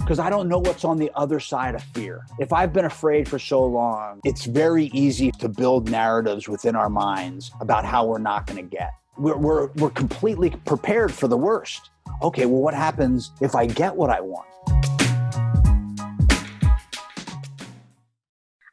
because I don't know what's on the other side of fear. If I've been afraid for so long, it's very easy to build narratives within our minds about how we're not going to get. We're completely prepared for the worst. Okay, well, what happens if I get what I want?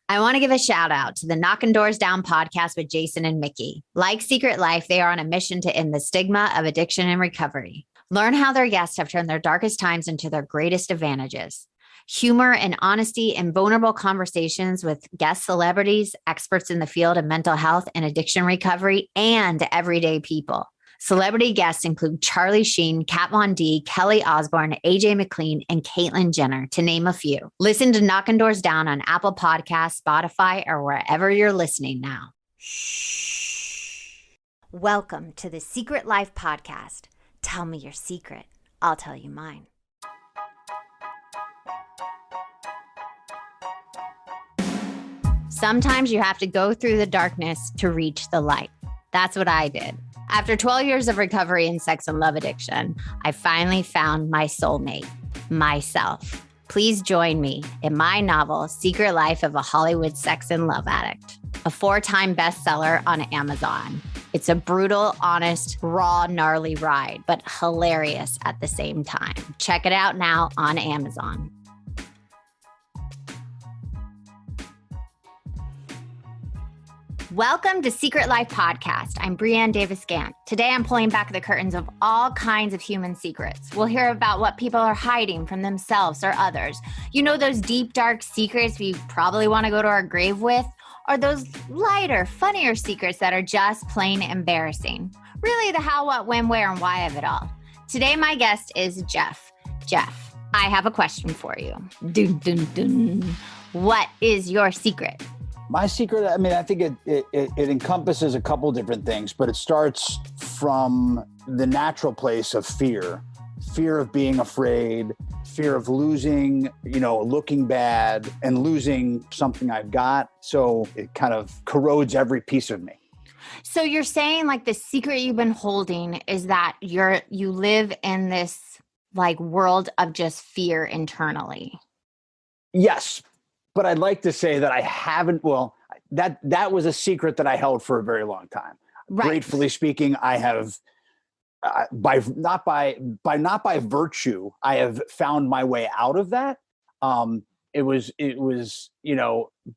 I want to give a shout out to the Knocking Doors Down podcast with Jason and Mickey. Like Secret Life, they are on a mission to end the stigma of addiction and recovery. Learn how their guests have turned their darkest times into their greatest advantages. Humor and honesty and vulnerable conversations with guest celebrities, experts in the field of mental health and addiction recovery, and everyday people. Celebrity guests include Charlie Sheen, Kat Von D, Kelly Osbourne, AJ McLean, and Caitlyn Jenner, to name a few. Listen to Knocking Doors Down on Apple Podcasts, Spotify, or wherever you're listening now. Shh. Welcome to the Secret Life podcast. Tell me your secret. I'll tell you mine. Sometimes you have to go through the darkness to reach the light. That's what I did. After 12 years of recovery in sex and love addiction, I finally found my soulmate, myself. Please join me in my novel, Secret Life of a Hollywood Sex and Love Addict, a 4-time bestseller on Amazon. It's a brutal, honest, raw, gnarly ride, but hilarious at the same time. Check it out now on Amazon. Welcome to Secret Life Podcast. I'm Brianne Davis-Gant. Today, I'm pulling back the curtains of all kinds of human secrets. We'll hear about what people are hiding from themselves or others. You know, those deep, dark secrets we probably want to go to our grave with? Or those lighter, funnier secrets that are just plain embarrassing? Really the how, what, when, where, and why of it all. Today, my guest is Jeff. Jeff, I have a question for you. Dun, dun, dun. What is your secret? My secret, I mean, I think it encompasses a couple different things, but it starts from the natural place of fear. Fear of being afraid, fear of losing, looking bad and losing something I've got. So it kind of corrodes every piece of me. So you're saying like the secret you've been holding is that you live in this like world of just fear internally. Yes. But I'd like to say that I haven't, that was a secret that I held for a very long time. Right. Gratefully speaking, I have, not by virtue, I have found my way out of that. It was,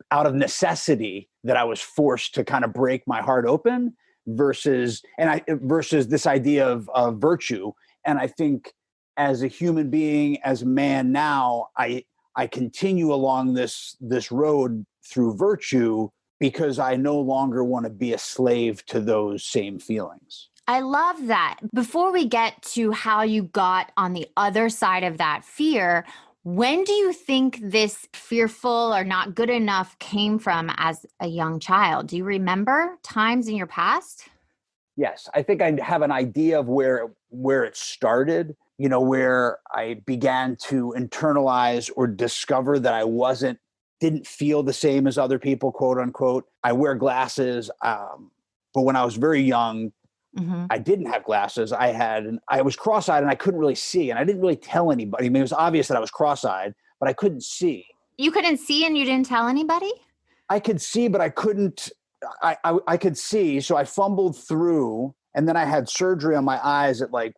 out of necessity that I was forced to kind of break my heart open versus this idea of virtue. And I think as a human being, as a man now, I continue along this road through virtue because I no longer want to be a slave to those same feelings. I love that. Before we get to how you got on the other side of that fear, when do you think this fearful or not good enough came from as a young child? Do you remember times in your past? Yes, I think I have an idea of where it started. Where I began to internalize or discover that I didn't feel the same as other people, quote unquote. I wear glasses, but when I was very young, I didn't have glasses. I was cross-eyed and I couldn't really see, and I didn't really tell anybody. I mean, it was obvious that I was cross-eyed, but I couldn't see. You couldn't see and you didn't tell anybody? I could see, but I couldn't. I could see, so I fumbled through, and then I had surgery on my eyes at like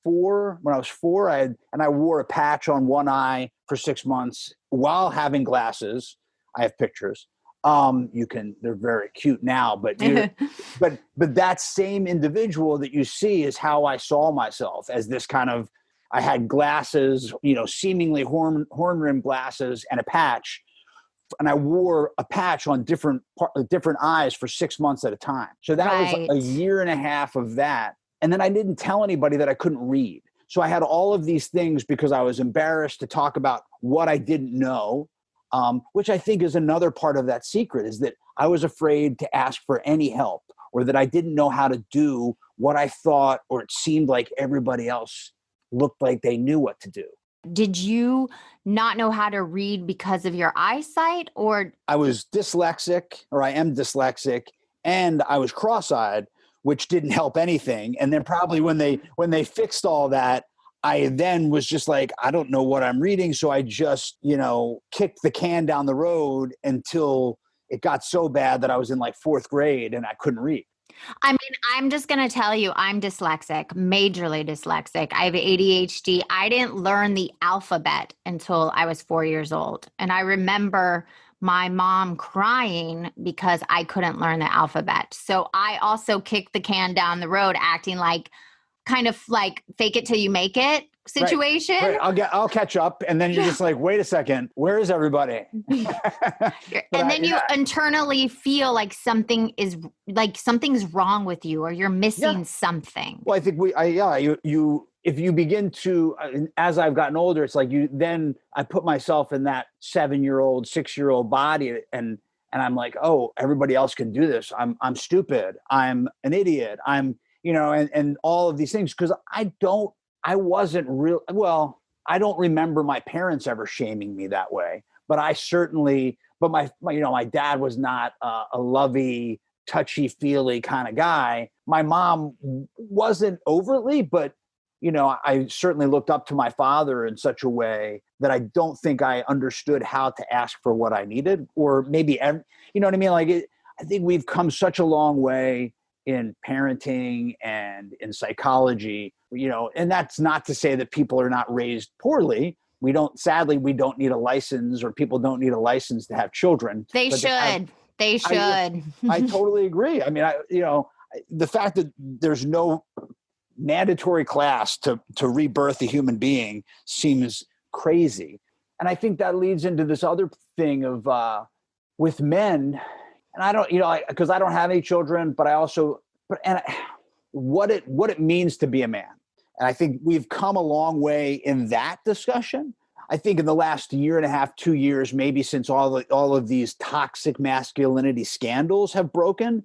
4. When I was 4, I wore a patch on one eye for 6 months while having glasses. I have pictures. They're very cute now, but but that same individual that you see is how I saw myself, as this kind of, I had glasses, seemingly horn-rimmed glasses and a patch. And I wore a patch on different eyes for 6 months at a time. So that was a year and a half of that. And then I didn't tell anybody that I couldn't read. So I had all of these things because I was embarrassed to talk about what I didn't know, which I think is another part of that secret, is that I was afraid to ask for any help, or that I didn't know how to do what I thought, or it seemed like everybody else looked like they knew what to do. Did you not know how to read because of your eyesight, or? I was dyslexic, or I am dyslexic, and I was cross-eyed, which didn't help anything. And then probably when they fixed all that, I then was just like, I don't know what I'm reading. So I just, kicked the can down the road until it got so bad that I was in like 4th grade and I couldn't read. I mean, I'm just going to tell you, I'm dyslexic, majorly dyslexic. I have ADHD. I didn't learn the alphabet until I was 4 years old. And I remember my mom crying because I couldn't learn the alphabet. So I also kicked the can down the road, acting like kind of like fake it till you make it situation. Right. I'll catch up. And then you're just like, wait a second, where is everybody? And then you internally feel like something's wrong with you or you're missing something. Well, I think if you begin to, as I've gotten older, it's like then I put myself in that 7-year-old, 6-year-old body and I'm like, oh, everybody else can do this. I'm stupid. I'm an idiot. I'm, and all of these things. Cause I don't remember my parents ever shaming me that way, but my dad was not a lovey, touchy-feely kind of guy. My mom wasn't overtly, but I certainly looked up to my father in such a way that I don't think I understood how to ask for what I needed, or maybe, you know what I mean? I think we've come such a long way in parenting and in psychology, and that's not to say that people are not raised poorly. Sadly, we don't need a license, or people don't need a license to have children. They should. I totally agree. I mean, the fact that there's no mandatory class to rebirth a human being seems crazy. And I think that leads into this other thing of with men, and I don't, because I don't have any children, but what it means to be a man. And I think we've come a long way in that discussion. I think in the last 1.5 years, 2 years, maybe since all of these toxic masculinity scandals have broken,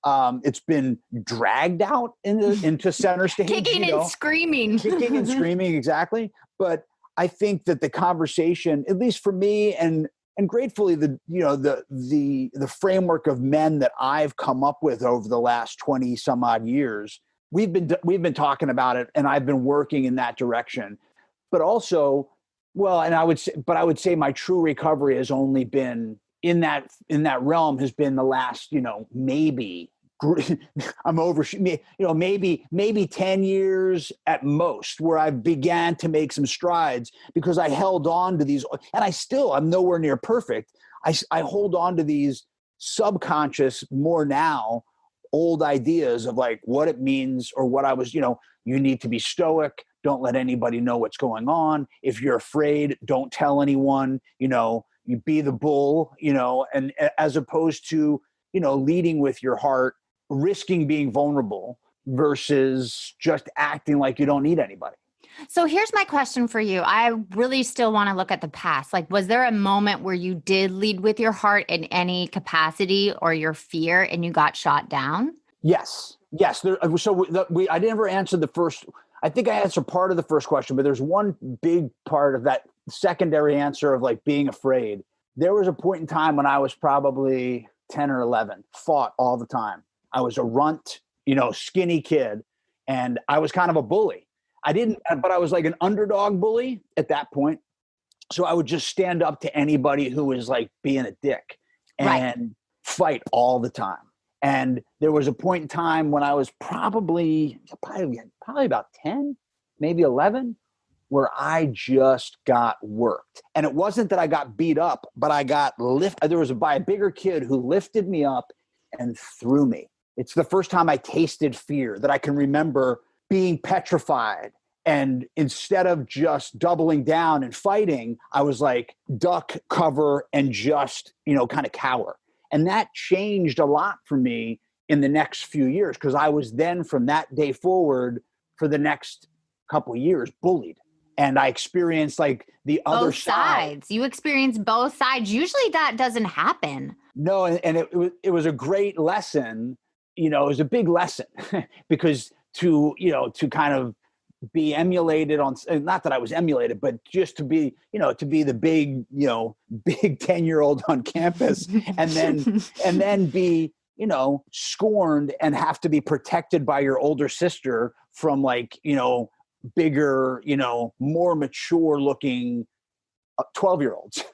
it's been dragged out into center stage. Kicking and screaming. Kicking and screaming, exactly. But I think that the conversation, at least for me, and gratefully the framework of men that I've come up with over the last 20 some odd years, we've been talking about it, and I've been working in that direction. But also, I would say my true recovery has only been in that realm has been the last, maybe I'm maybe 10 years at most, where I began to make some strides because I held on to these, and I'm nowhere near perfect. I hold on to these subconscious, more now, old ideas of like what it means, or what I was, you need to be stoic. Don't let anybody know what's going on. If you're afraid, don't tell anyone, you be the bull, and as opposed to, leading with your heart, risking being vulnerable versus just acting like you don't need anybody. So here's my question for you. I really still want to look at the past. Like, was there a moment where you did lead with your heart in any capacity, or your fear, and you got shot down? Yes. I never answered the first. I think I answered part of the first question, but there's one big part of that secondary answer of like being afraid. There was a point in time when I was probably 10 or 11, fought all the time. I was a runt, skinny kid, and I was kind of a bully. But I was like an underdog bully at that point. So I would just stand up to anybody who was like being a dick and fight all the time. And there was a point in time when I was probably about 10, maybe 11, where I just got worked. And it wasn't that I got beat up, but I got lifted. There was by a bigger kid who lifted me up and threw me. It's the first time I tasted fear, that I can remember being petrified. And instead of just doubling down and fighting, I was like duck, cover, and just, kind of cower. And that changed a lot for me in the next few years, because I was then, from that day forward, for the next couple of years, bullied. And I experienced like the other side. You experienced both sides. Usually that doesn't happen. No, and it was a great lesson. It was a big lesson because to kind of be emulated on, not that I was emulated, but just to be the big 10-year-old on campus and then be, scorned and have to be protected by your older sister from like, bigger, more mature looking 12-year-olds,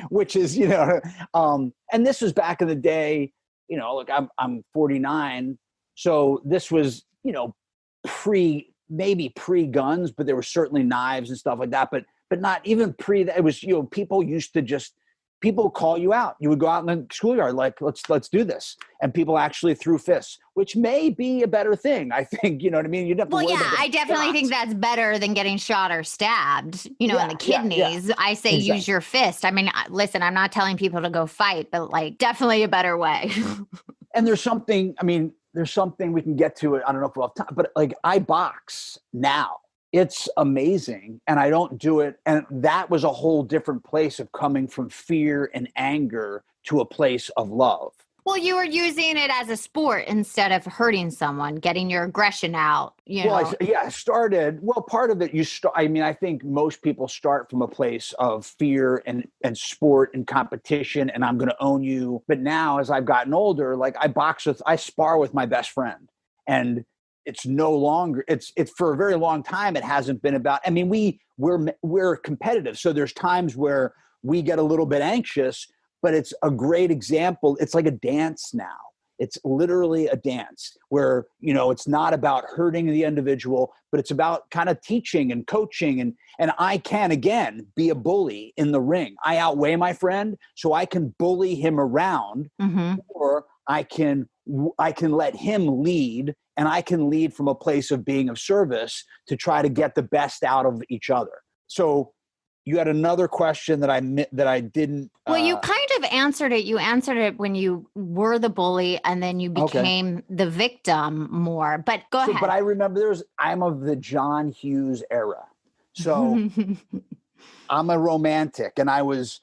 which is, and this was back in the day, look, I'm 49. So this was, maybe pre guns, but there were certainly knives and stuff like that, but not even pre that. It was, people used to just, people call you out. You would go out in the schoolyard, like, let's do this. And people actually threw fists, which may be a better thing. I think, you know what I mean? You'd have to worry about I definitely think that's better than getting shot or stabbed, in the kidneys. Yeah. I say use your fist. I mean, listen, I'm not telling people to go fight, but like definitely a better way. And there's something we can get to it. I don't know if we'll have time, but like I box now. It's amazing. And I don't do it. And that was a whole different place of coming from fear and anger to a place of love. Well, you were using it as a sport instead of hurting someone, getting your aggression out. I started. Well, part of it, I think most people start from a place of fear and sport and competition, and I'm going to own you. But now, as I've gotten older, like I spar with my best friend, and it's no longer. It's for a very long time. It hasn't been about. I mean, we're competitive, so there's times where we get a little bit anxious. But it's a great example. It's like a dance now. It's literally a dance where, it's not about hurting the individual, but it's about kind of teaching and coaching. And I can, again, be a bully in the ring. I outweigh my friend, so I can bully him around, or I can let him lead, and I can lead from a place of being of service to try to get the best out of each other. So you had another question that I didn't. Well, you kind of answered it. You answered it when you were the bully, and then you became the victim more. But go ahead. But I remember I'm of the John Hughes era, so I'm a romantic, and I was,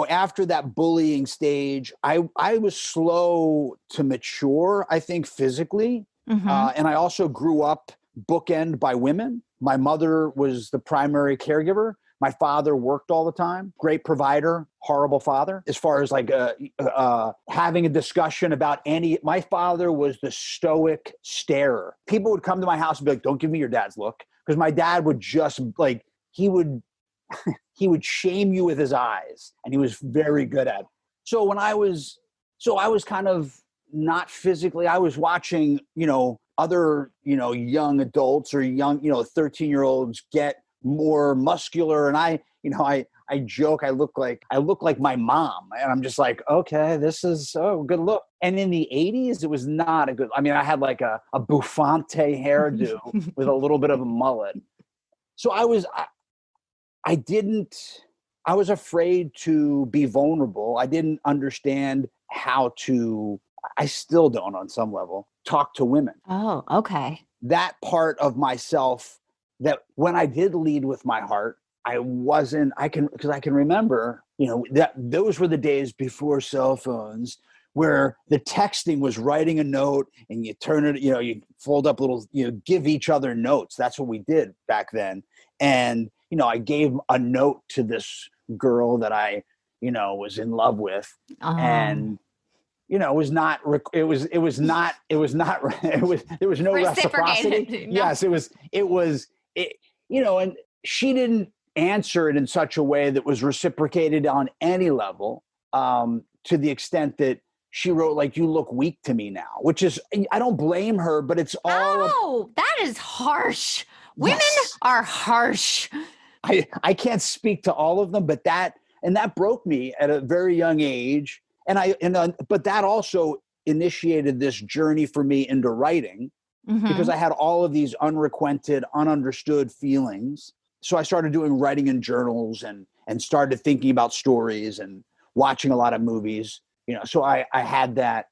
after that bullying stage, I was slow to mature. I think physically, and I also grew up bookend by women. My mother was the primary caregiver. My father worked all the time, great provider, horrible father. As far as like having a discussion about my father was the stoic starer. People would come to my house and be like, don't give me your dad's look. Because my dad would just he would shame you with his eyes, and he was very good at it. So I was kind of not physically, I was watching, other, young adults or young, 13-year-olds get more muscular, and I joke I look like my mom, and I'm just like, okay, this is good look. And in the 80s, it was not a good. I mean, I had like a bouffante hairdo with a little bit of a mullet. So I was afraid to be vulnerable. I didn't understand how to. I still don't, on some level, talk to women. Oh, okay. That part of myself. That when I did lead with my heart, because I can remember, that those were the days before cell phones, where the texting was writing a note and you turn it, you fold up little, give each other notes. That's what we did back then. And, I gave a note to this girl that I, was in love with. And, there was no reciprocity. No. Yes, and she didn't answer it in such a way that was reciprocated on any level, to the extent that she wrote, like, you look weak to me now, which is, I don't blame her, but it's all. Oh, that is harsh. Women are harsh. I can't speak to all of them, but that broke me at a very young age. But that also initiated this journey for me into writing. Because I had all of these unrequited, ununderstood feelings. So I started doing writing in journals and started thinking about stories and watching a lot of movies. So I had that,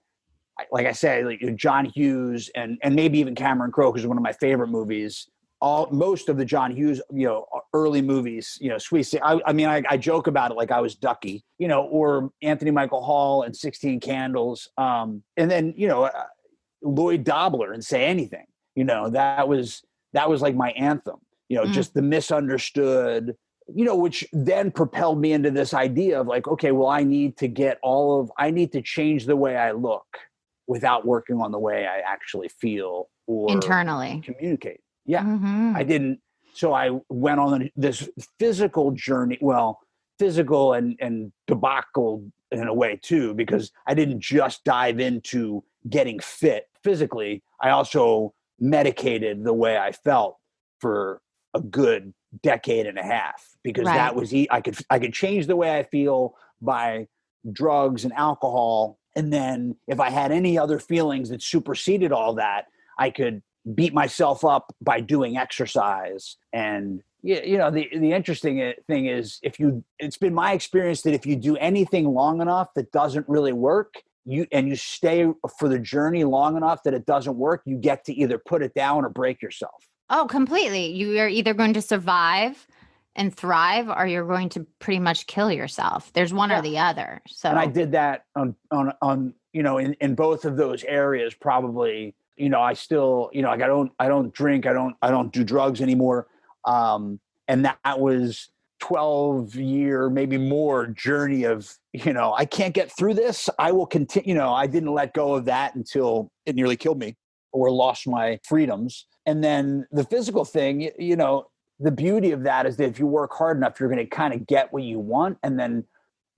like I said, like John Hughes and maybe even Cameron Crowe, because it's one of my favorite movies. Most of the John Hughes, early movies, Sweet. I joke about it like I was Ducky, or Anthony Michael Hall and 16 Candles. And then, Lloyd Dobler and Say Anything, that was like my anthem, just the misunderstood, which then propelled me into this idea of like, okay, well, I need to change the way I look without working on the way I actually feel or internally communicate. Yeah, Mm-hmm. I didn't. So I went on this physical journey. Well, physical and debacle in a way too, because I didn't just dive into getting fit physically. I also medicated the way I felt for a good decade and a half, because Right. that was I could change the way I feel by drugs and alcohol, and then if I had any other feelings that superseded all that, I could beat myself up by doing exercise. And the interesting thing is, it's been my experience that if you do anything long enough that doesn't really work, you stay for the journey long enough that it doesn't work, you get to either put it down or break yourself. Oh, completely. You are either going to survive and thrive, or you're going to pretty much kill yourself. There's one or the other. So, and I did that on in both of those areas. Probably, I still, like, I don't drink, I don't do drugs anymore. And that was 12-year, maybe more journey of, I can't get through this, I will continue. I didn't let go of that until it nearly killed me or lost my freedoms. And then the physical thing, the beauty of that is that if you work hard enough, you're going to kind of get what you want. And then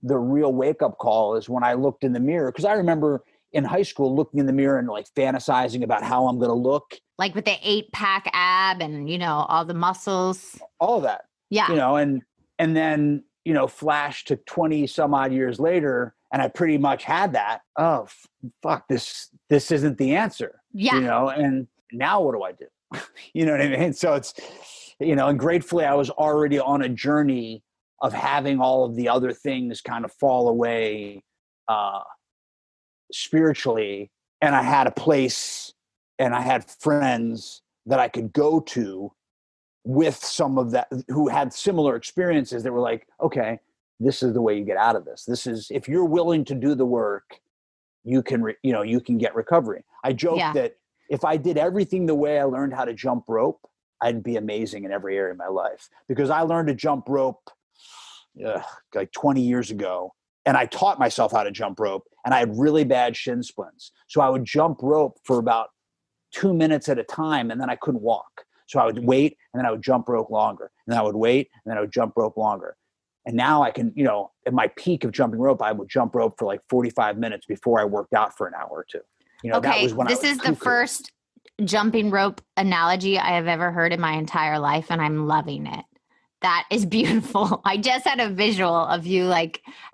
the real wake-up call is when I looked in the mirror, because I remember in high school looking in the mirror and like fantasizing about how I'm going to look, like with the 8-pack ab and all the muscles, all of that. Yeah. And then flash to 20 some odd years later, and I pretty much had that. Oh, fuck, this isn't the answer. Yeah. And now what do I do? You know what I mean? So it's, and gratefully I was already on a journey of having all of the other things kind of fall away spiritually. And I had a place and I had friends that I could go to with some of that, who had similar experiences, that were like, okay, this is the way you get out of this. This is, if you're willing to do the work, you can, you can get recovery. I joke that if I did everything the way I learned how to jump rope, I'd be amazing in every area of my life, because I learned to jump rope like 20 years ago. And I taught myself how to jump rope, and I had really bad shin splints. So I would jump rope for about 2 minutes at a time, and then I couldn't walk. So I would wait, and then I would jump rope longer, and then I would wait, and then I would jump rope longer. And now I can, at my peak of jumping rope, I would jump rope for like 45 minutes before I worked out for an hour or two. That was when this is the first jumping rope analogy I have ever heard in my entire life, and I'm loving it. That is beautiful. I just had a visual of you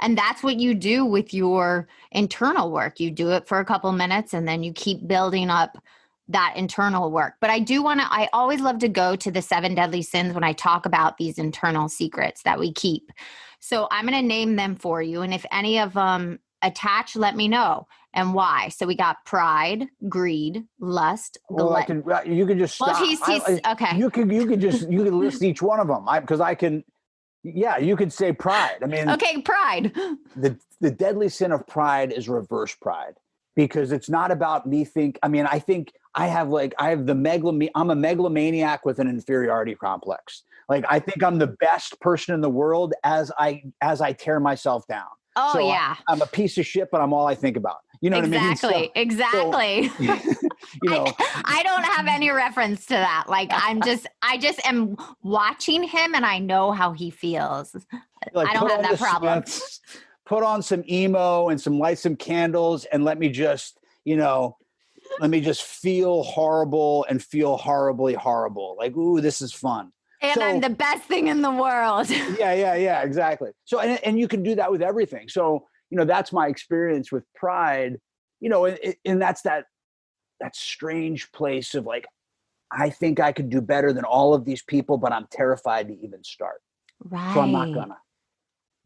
and that's what you do with your internal work. You do it for a couple minutes and then you keep building up that internal work. But I always love to go to the 7 deadly sins when I talk about these internal secrets that we keep. So I'm going to name them for you. And if any of them attach, let me know and why. So we got pride, greed, lust. You can just stop. Well, okay. You can list each one of them. Because I can. Yeah, you could say pride. I mean, okay, pride. The deadly sin of pride is reverse pride, because it's not about me I think I have I'm a megalomaniac with an inferiority complex. Like, I think I'm the best person in the world as I tear myself down. Oh, so yeah. I'm a piece of shit, but I'm all I think about. You know what I mean? Exactly. I don't have any reference to that. I just am watching him and I know how he feels. I don't have that problem. Put on some emo and light some candles and let me just feel horrible and feel horribly horrible. Like, ooh, this is fun. And I'm the best thing in the world. Yeah, exactly. So, and you can do that with everything. So, that's my experience with pride, and that's that strange place of like, I think I could do better than all of these people, but I'm terrified to even start. Right. So I'm not gonna,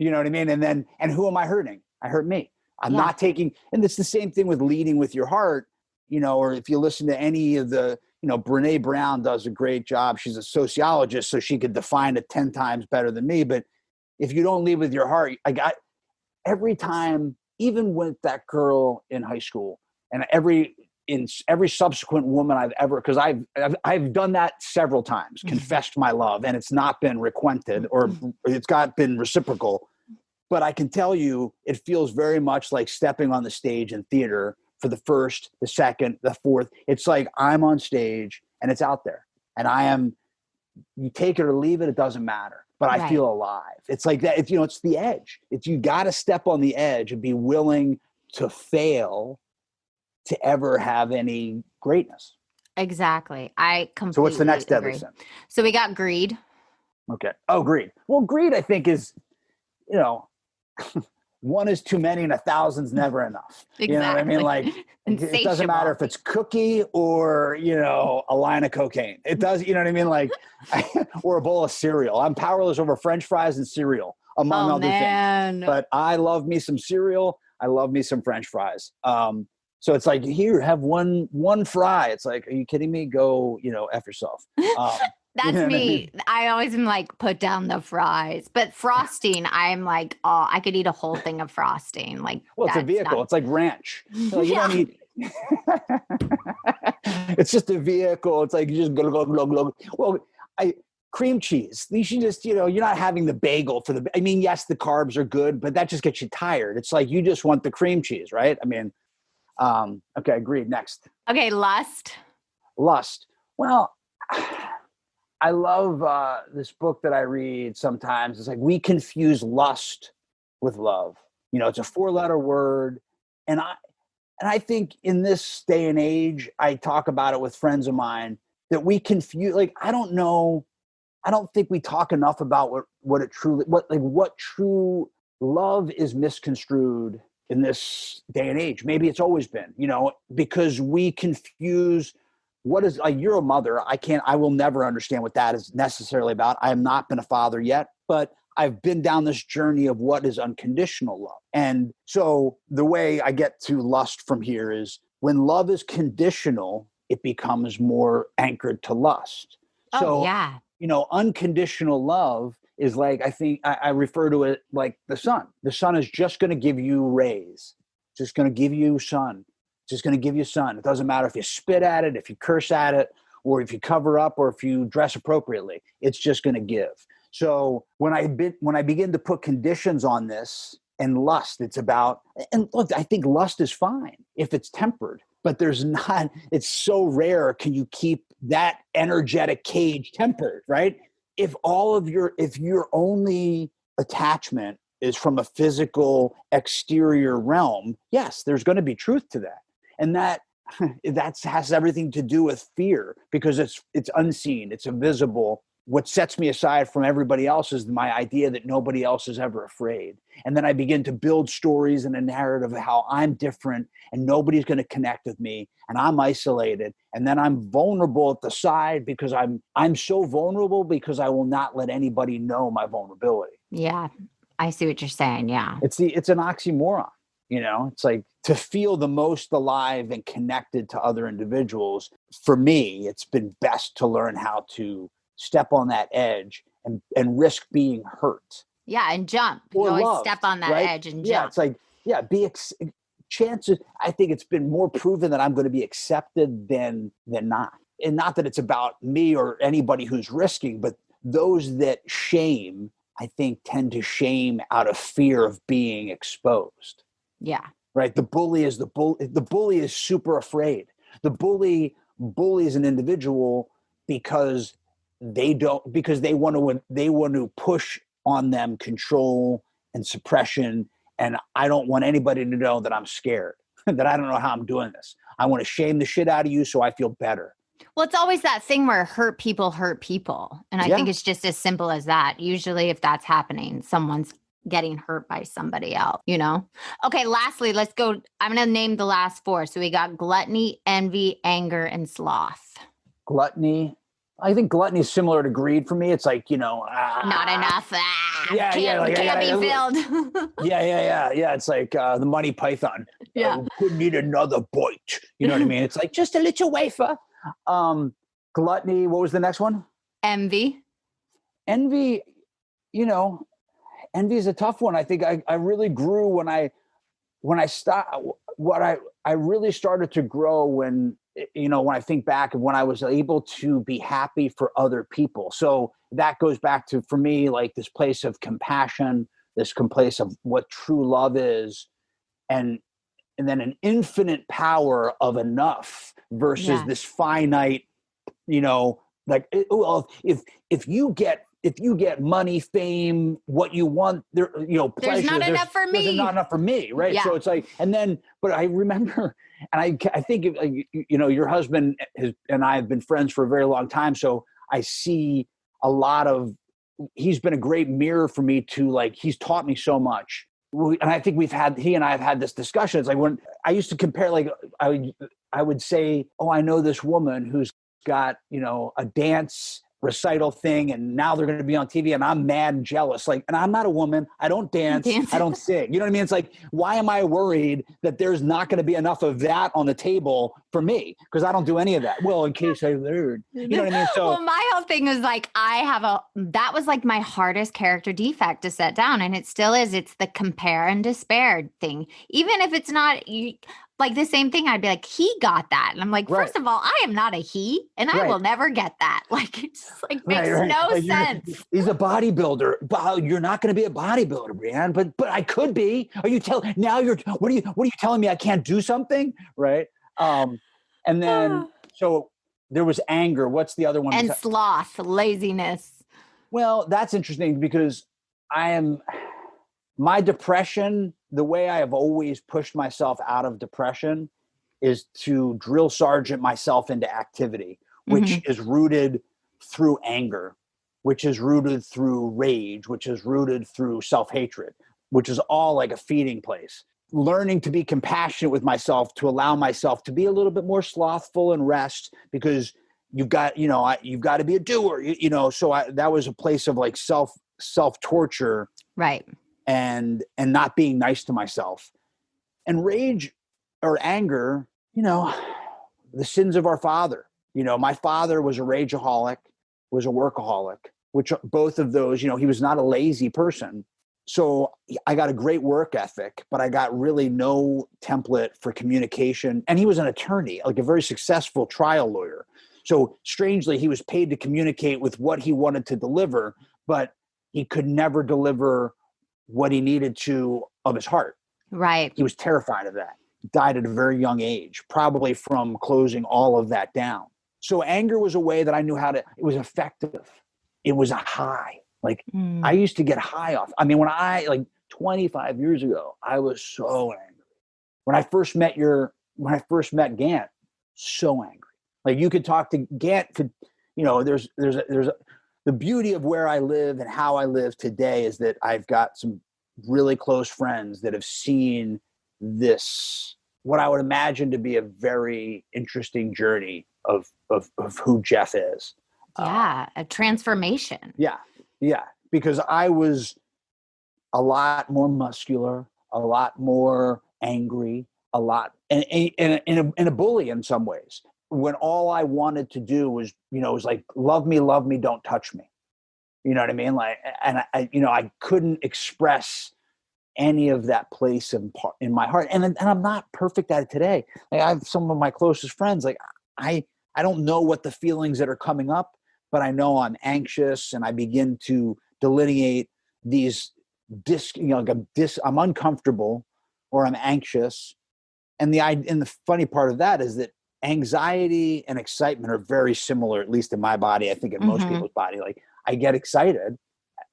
you know what I mean? And who am I hurting? I hurt me. I'm not taking, and it's the same thing with leading with your heart, or if you listen to any of the, Brene Brown does a great job. She's a sociologist, so she could define it 10 times better than me. But if you don't lead with your heart, every time, even with that girl in high school, and every subsequent woman I've ever, because I've done that several times, confessed my love, and it's not been requited or it's been reciprocal. But I can tell you, it feels very much like stepping on the stage in theater for the first, the second, the fourth. It's like I'm on stage and it's out there. you take it or leave it, it doesn't matter. But I feel alive. It's like that. It's, it's the edge. You got to step on the edge and be willing to fail to ever have any greatness. Exactly. I completely So what's the next agree. deadly sin? So we got greed. Okay. Oh, greed. Well, greed, I think, is, one is too many and 1,000's never enough. Exactly. You know what I mean? Like, it doesn't matter if it's cookie or, a line of cocaine. It does, you know what I mean? Like, or a bowl of cereal. I'm powerless over French fries and cereal, among other things. But I love me some cereal. I love me some French fries. So it's like, here, have one fry. It's like, are you kidding me? Go, F yourself. That's me. I always am like, put down the fries. But frosting, I'm like, oh, I could eat a whole thing of frosting. Like, well, it's a vehicle. It's like ranch. So you don't eat. It's just a vehicle. It's like you just go. Well, cream cheese. You should just, you're not having the bagel for the. I mean, yes, the carbs are good, but that just gets you tired. It's like you just want the cream cheese, right? I mean, okay, agreed. Next. Okay, lust. Well. I love this book that I read sometimes. It's like, we confuse lust with love. It's a 4-letter word. And I think in this day and age, I talk about it with friends of mine that we confuse, like, I don't think we talk enough about what true love is misconstrued in this day and age. Maybe it's always been, because we confuse what is, like, you're a mother. I will never understand what that is necessarily about. I have not been a father yet, but I've been down this journey of what is unconditional love. And so the way I get to lust from here is, when love is conditional, it becomes more anchored to lust. So, yeah. Unconditional love is like, I think I refer to it like the sun. The sun is just going to give you rays, just going to give you sun. Just going to give you sun. It doesn't matter if you spit at it, if you curse at it, or if you cover up, or if you dress appropriately. It's just going to give. So when I begin to put conditions on this, and lust, it's about, and look, I think lust is fine if it's tempered, but it's so rare. Can you keep that energetic cage tempered, right? If your only attachment is from a physical exterior realm, yes, there's going to be truth to that. And that has everything to do with fear, because it's unseen, it's invisible. What sets me aside from everybody else is my idea that nobody else is ever afraid. And then I begin to build stories and a narrative of how I'm different and nobody's going to connect with me, and I'm isolated. And then I'm vulnerable at the side, because I'm so vulnerable because I will not let anybody know my vulnerability. Yeah, I see what you're saying. Yeah. It's an oxymoron. It's like, to feel the most alive and connected to other individuals. For me, it's been best to learn how to step on that edge and risk being hurt. Yeah, and jump. Or you always loved, step on that right? edge and jump. Yeah, it's like, chances. I think it's been more proven that I'm going to be accepted than not. And not that it's about me or anybody who's risking, but those that shame, I think, tend to shame out of fear of being exposed. Yeah. Right. The bully is the bully. The bully is super afraid. The bully bullies an individual because they want to push on them control and suppression. And I don't want anybody to know that I'm scared, that I don't know how I'm doing this. I want to shame the shit out of you so I feel better. Well, it's always that thing where hurt people. And I think it's just as simple as that. Usually if that's happening, someone's getting hurt by somebody else, Okay, lastly, let's go. I'm going to name the last 4. So we got gluttony, envy, anger, and sloth. Gluttony. I think gluttony is similar to greed for me. It's like, not enough. Can't be filled. Yeah. It's like the Monty Python. Yeah. Couldn't eat another bite. You know what I mean? It's like, just a little wafer. Gluttony. What was the next one? Envy. Envy, envy is a tough one. I think I really grew when I really started to grow when I think back of when I was able to be happy for other people. So that goes back to, for me, like this place of compassion, this place of what true love is, and then an infinite power of enough versus this finite, Like, well, if you get money, fame, what you want, there, pleasure, There's not enough for me. There's not enough for me, right? Yeah. So it's like, but I remember, and I think, your husband and I have been friends for a very long time, so I see a lot of. He's been a great mirror for me to, like, he's taught me so much. And I think he and I have had this discussion. It's like when I used to compare, like, I would say, oh, I know this woman who's got, a dance recital thing, and now they're going to be on TV, and I'm mad and jealous. Like, and I'm not a woman. I don't dance. I don't sing. You know what I mean? It's like, why am I worried that there's not going to be enough of that on the table for me? Because I don't do any of that. Well, in case I learned, you know what I mean? So, well, my whole thing was like, that was like my hardest character defect to set down. And it still is. It's the compare and despair thing. Even if it's not like the same thing, I'd be like, he got that. And I'm like, first of all, I am not a he, and I will never get that. Like, it just like makes no sense. He's a bodybuilder. But you're not going to be a bodybuilder, Brianne, but I could be. What are you telling me I can't do something? Right. And then, so there was anger. What's the other one? And sloth, laziness. Well, that's interesting because my depression, the way I have always pushed myself out of depression is to drill sergeant myself into activity, which is rooted through anger, which is rooted through rage, which is rooted through self-hatred, which is all like a feeding place. Learning to be compassionate with myself, to allow myself to be a little bit more slothful and rest, because you've got to be a doer, so that was a place of like self-torture. Right. And not being nice to myself. And rage or anger, the sins of our father. My father was a rageaholic, was a workaholic, which both of those, he was not a lazy person. So I got a great work ethic, but I got really no template for communication. And he was an attorney, like a very successful trial lawyer. So strangely, he was paid to communicate with what he wanted to deliver, but he could never deliver what he needed to of his heart. Right. He was terrified of that. He died at a very young age, probably from closing all of that down. So anger was a way that I knew it was effective. It was a high. Like I used to get high off. I mean, when 25 years ago, I was so angry. When I first met Gant, so angry. Like you could talk to Gant, the beauty of where I live and how I live today is that I've got some really close friends that have seen this, what I would imagine to be a very interesting journey of who Jeff is. Yeah, a transformation. Yeah, because I was a lot more muscular, a lot more angry, a lot, and a bully in some ways. When all I wanted to do was, it was like, love me, don't touch me. You know what I mean? Like, and I couldn't express any of that place in my heart. And I'm not perfect at it today. Like I have some of my closest friends, like I don't know what the feelings that are coming up, but I know I'm anxious, and I begin to delineate these I'm uncomfortable or I'm anxious. And the funny part of that is that anxiety and excitement are very similar, at least in my body. I think in most people's body, like I get excited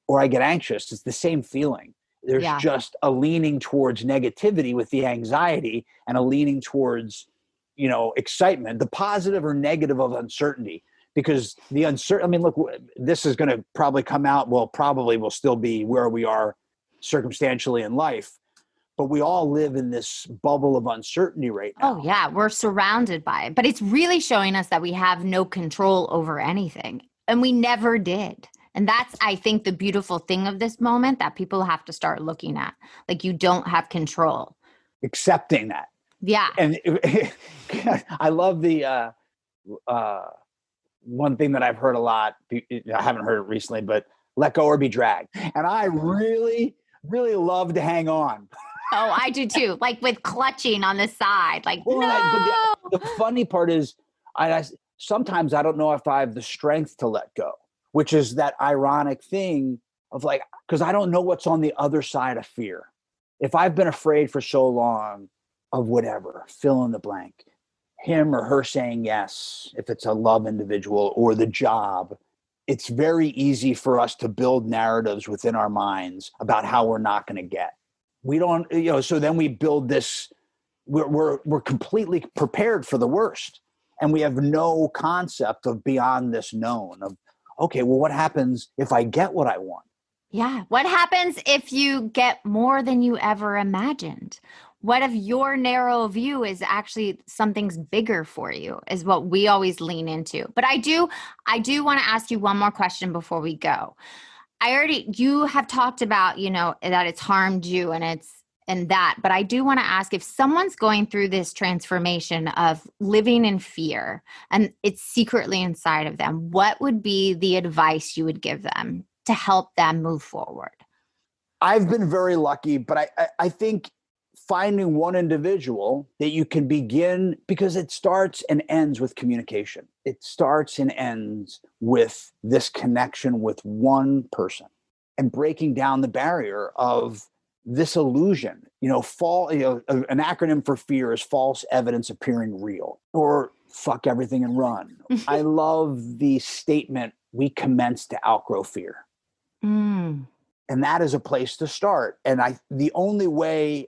or I get anxious. It's the same feeling. There's just a leaning towards negativity with the anxiety and a leaning towards, excitement, the positive or negative of uncertainty, because the uncertain, I mean, look, this is going to probably come out. Well, probably will still be where we are circumstantially in life, but we all live in this bubble of uncertainty right now. Oh yeah. We're surrounded by it, but it's really showing us that we have no control over anything, and we never did. And that's, I think, the beautiful thing of this moment that people have to start looking at. Like, you don't have control. Accepting that. Yeah. And I love the one thing that I've heard a lot. I haven't heard it recently, but let go or be dragged. And I really, really love to hang on. Oh, I do too. Like with clutching on the side. Like, well, no. But the funny part is, sometimes I don't know if I have the strength to let go, which is that ironic thing of like, because I don't know what's on the other side of fear. If I've been afraid for so long of whatever, fill in the blank, him or her saying yes, if it's a love individual, or the job, it's very easy for us to build narratives within our minds about how we're not going to get. We don't, so then we build this, we're completely prepared for the worst. And we have no concept of beyond this known of, okay, well, what happens if I get what I want? Yeah. What happens if you get more than you ever imagined? What if your narrow view is actually something's bigger for you, is what we always lean into. But I do want to ask you one more question before we go. You have talked about, that it's harmed you but I do want to ask, if someone's going through this transformation of living in fear and it's secretly inside of them, what would be the advice you would give them to help them move forward? I've been very lucky, but I think finding one individual that you can begin, because it starts and ends with communication. It starts and ends with this connection with one person and breaking down the barrier of this illusion. An acronym for fear is false evidence appearing real, or fuck everything and run. I love the statement, we commence to outgrow fear. And that is a place to start. And the only way,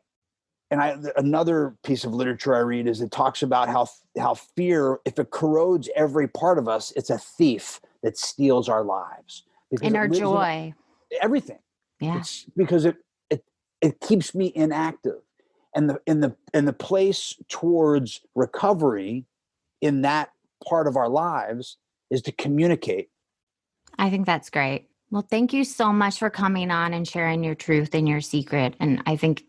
another piece of literature I read is it talks about how fear, if it corrodes every part of us, it's a thief that steals our lives. And our joy. Everything. Yeah. It's because it keeps me inactive. And the place towards recovery in that part of our lives is to communicate. I think that's great. Well, thank you so much for coming on and sharing your truth and your secret. And I think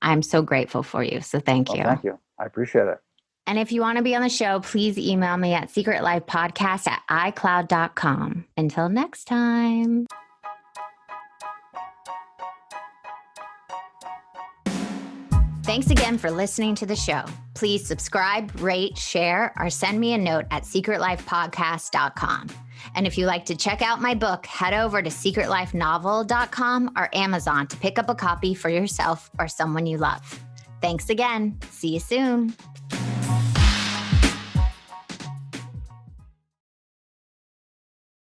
I'm so grateful for you. So thank you. Thank you. I appreciate it. And if you want to be on the show, please email me at secretlifepodcast@icloud.com. Until next time. Thanks again for listening to the show. Please subscribe, rate, share, or send me a note at secretlifepodcast.com. And if you like to check out my book, head over to secretlifenovel.com or Amazon to pick up a copy for yourself or someone you love. Thanks again. See you soon.